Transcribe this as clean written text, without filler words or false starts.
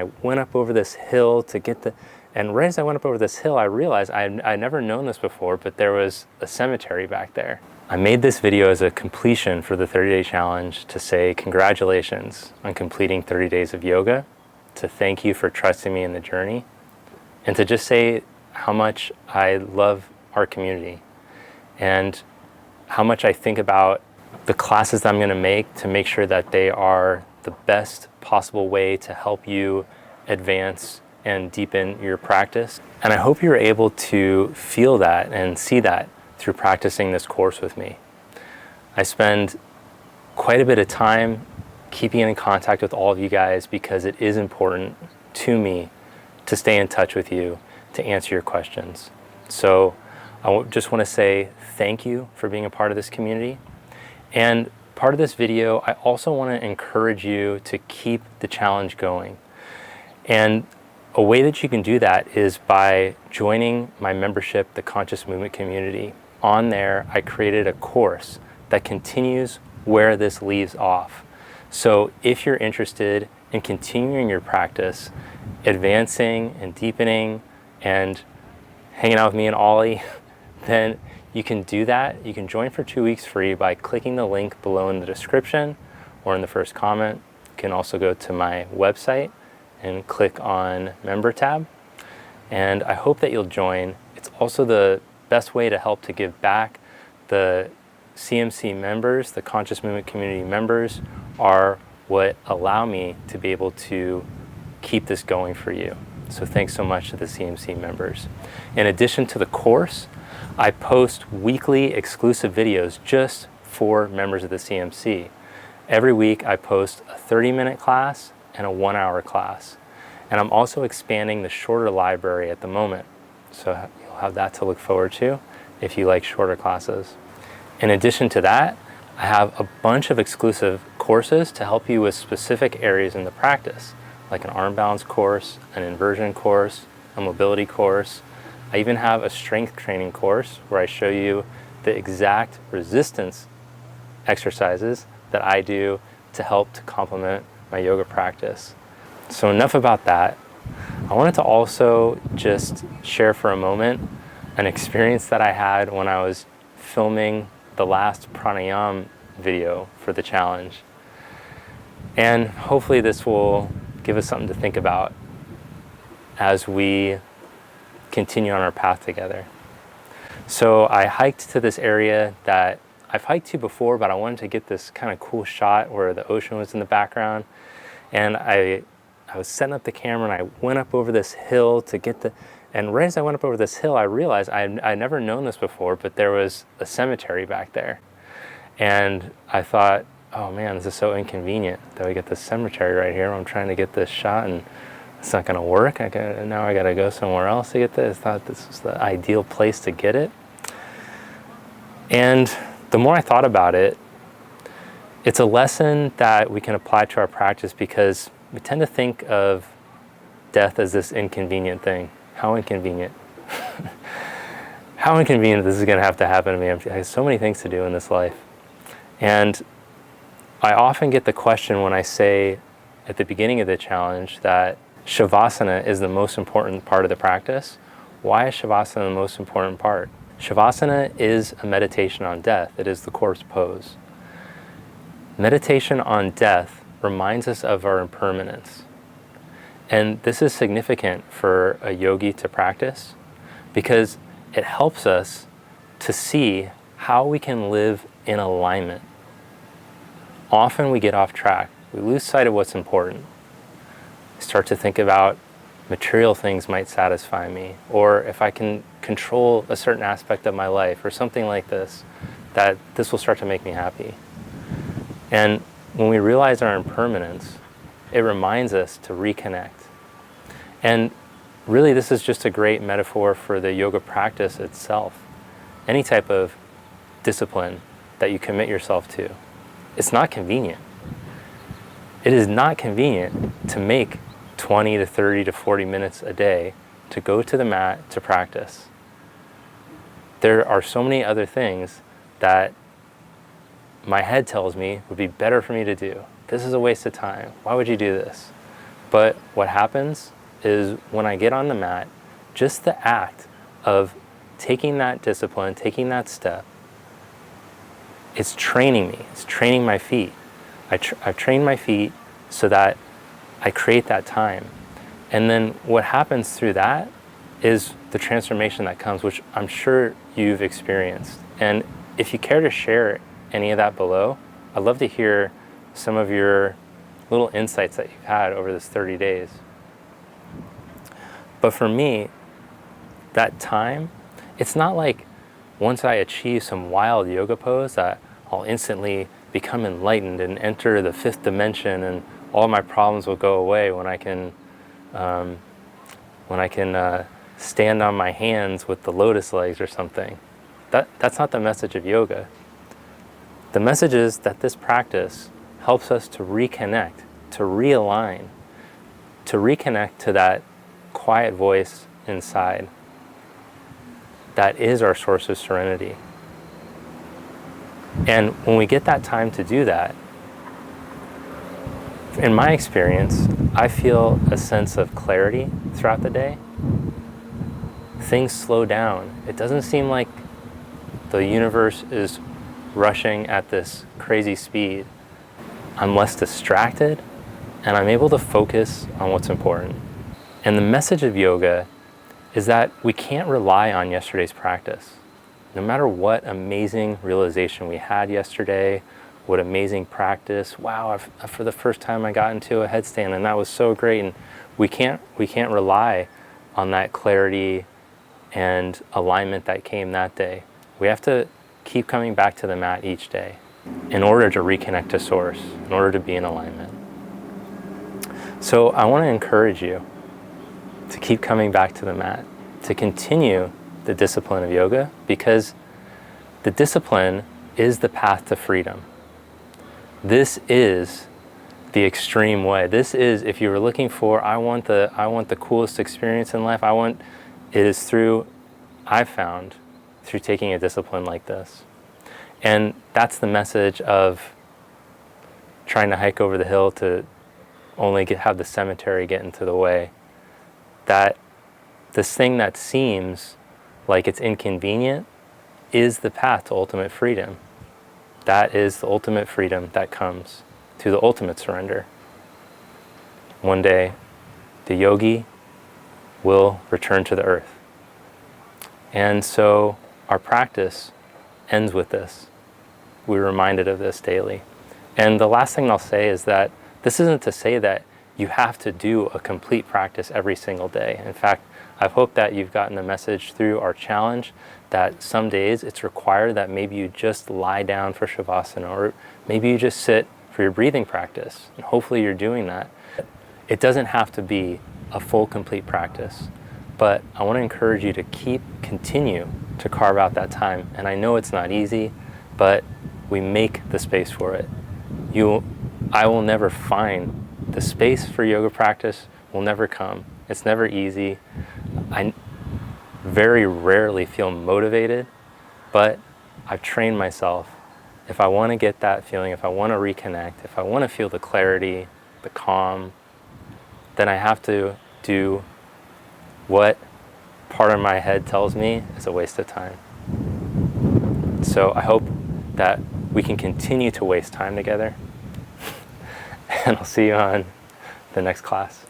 I went up over this hill to get and right as I went up over this hill, I realized I'd never known this before, but there was a cemetery back there. I made this video as a completion for the 30-day challenge to say congratulations on completing 30 days of yoga, to thank you for trusting me in the journey, and to just say how much I love our community and how much I think about the classes that I'm going to make sure that they are the best possible way to help you advance and deepen your practice. And I hope you're able to feel that and see that through practicing this course with me. I spend quite a bit of time keeping in contact with all of you guys because it is important to me to stay in touch with you, to answer your questions. So I just want to say thank you for being a part of this community. And part of this video, I also want to encourage you to keep the challenge going. And a way that you can do that is by joining my membership, the Conscious Movement Community. On there, I created a course that continues where this leaves off. So if you're interested in continuing your practice, advancing and deepening and hanging out with me and Ollie, then you can do that. You can join for 2 weeks free by clicking the link below in the description or in the first comment. You can also go to my website and click on Member tab. And I hope that you'll join. It's also the best way to help to give back. The CMC members, the Conscious Movement Community members, are what allow me to be able to keep this going for you. So thanks so much to the CMC members. In addition to the course, I post weekly exclusive videos just for members of the CMC. Every week I post a 30-minute class and a 1-hour class. And I'm also expanding the shorter library at the moment. So you'll have that to look forward to if you like shorter classes. In addition to that, I have a bunch of exclusive courses to help you with specific areas in the practice, like an arm balance course, an inversion course, a mobility course. I even have a strength training course where I show you the exact resistance exercises that I do to help to complement my yoga practice. So enough about that. I wanted to also just share for a moment an experience that I had when I was filming the last pranayama video for the challenge. And hopefully this will give us something to think about as we continue on our path together. So I hiked to this area that I've hiked to before, but I wanted to get this kind of cool shot where the ocean was in the background. And I was setting up the camera and I went up over this hill to get and right as I went up over this hill, I realized I'd never known this before, but there was a cemetery back there. And I thought, oh man, this is so inconvenient that we get this cemetery right here. I'm trying to get this shot and it's not gonna work. Now I gotta go somewhere else to get this. I thought this was the ideal place to get it. And the more I thought about it, it's a lesson that we can apply to our practice because we tend to think of death as this inconvenient thing. How inconvenient. How inconvenient this is gonna have to happen to me. I have so many things to do in this life. And I often get the question when I say at the beginning of the challenge that Shavasana is the most important part of the practice. Why is Shavasana the most important part? Shavasana is a meditation on death. It is the corpse pose. Meditation on death reminds us of our impermanence. And this is significant for a yogi to practice because it helps us to see how we can live in alignment. Often we get off track. We lose sight of what's important. We start to think about material things might satisfy me, or if I can control a certain aspect of my life or something like this, that this will start to make me happy. And when we realize our impermanence, it reminds us to reconnect. And really this is just a great metaphor for the yoga practice itself. Any type of discipline that you commit yourself to. It's not convenient. It is not convenient to make 20 to 30 to 40 minutes a day to go to the mat to practice. There are so many other things that my head tells me would be better for me to do. This is a waste of time. Why would you do this? But what happens is when I get on the mat, just the act of taking that discipline, taking that step, it's training me. It's training my feet. I've trained my feet so that I create that time. And then what happens through that is the transformation that comes, which I'm sure you've experienced. And if you care to share any of that below, I'd love to hear some of your little insights that you've had over this 30 days. But for me, that time, it's not like once I achieve some wild yoga pose that I'll instantly become enlightened and enter the fifth dimension and all my problems will go away when I can stand on my hands with the lotus legs or something. That's not the message of yoga. The message is that this practice helps us to reconnect, to realign, to reconnect to that quiet voice inside. That is our source of serenity. And when we get that time to do that, in my experience, I feel a sense of clarity throughout the day. Things slow down. It doesn't seem like the universe is rushing at this crazy speed. I'm less distracted, and I'm able to focus on what's important. And the message of yoga is that we can't rely on yesterday's practice. No matter what amazing realization we had yesterday, what amazing practice, wow, for the first time I got into a headstand and that was so great. And we can't rely on that clarity and alignment that came that day. We have to keep coming back to the mat each day in order to reconnect to source, in order to be in alignment. So I want to encourage you to keep coming back to the mat, to continue the discipline of yoga, because the discipline is the path to freedom. This is the extreme way. This is, if you were looking for, I want the coolest experience in life, I've found through taking a discipline like this. And that's the message of trying to hike over the hill to only have the cemetery get into the way. That this thing that seems like it's inconvenient is the path to ultimate freedom. That is the ultimate freedom that comes through the ultimate surrender. One day, the yogi will return to the earth. And so our practice ends with this. We're reminded of this daily. And the last thing I'll say is that this isn't to say that you have to do a complete practice every single day. In fact, I hope that you've gotten the message through our challenge that some days it's required that maybe you just lie down for Shavasana, or maybe you just sit for your breathing practice. And hopefully you're doing that. It doesn't have to be a full, complete practice. But I want to encourage you to continue to carve out that time. And I know it's not easy, but we make the space for it. I will never find the space for yoga practice, will never come. It's never easy. I very rarely feel motivated, but I've trained myself. If I want to get that feeling, if I want to reconnect, if I want to feel the clarity, the calm, then I have to do what part of my head tells me is a waste of time. So I hope that we can continue to waste time together. And I'll see you on the next class.